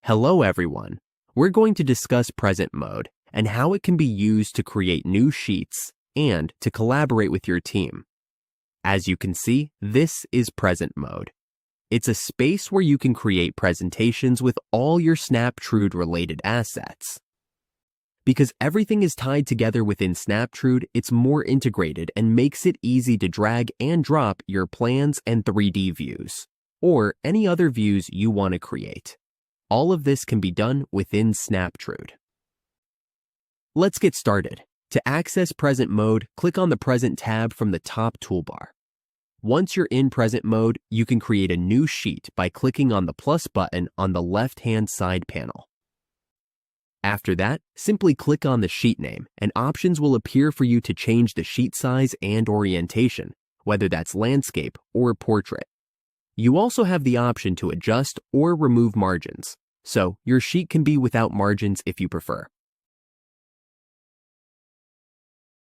Hello everyone. We're going to discuss present mode and how it can be used to create new sheets and to collaborate with your team. As you can see, this is present mode. It's a space where you can create presentations with all your Snaptrude related assets. Because everything is tied together within Snaptrude, it's more integrated and makes it easy to drag and drop your plans and 3D views, or any other views you want to create. All of this can be done within Snaptrude. Let's get started. To access present mode, click on the Present tab from the top toolbar. Once you're in present mode, you can create a new sheet by clicking on the plus button on the left-hand side panel. After that, simply click on the sheet name, and options will appear for you to change the sheet size and orientation, whether that's landscape or portrait. You also have the option to adjust or remove margins, so your sheet can be without margins if you prefer.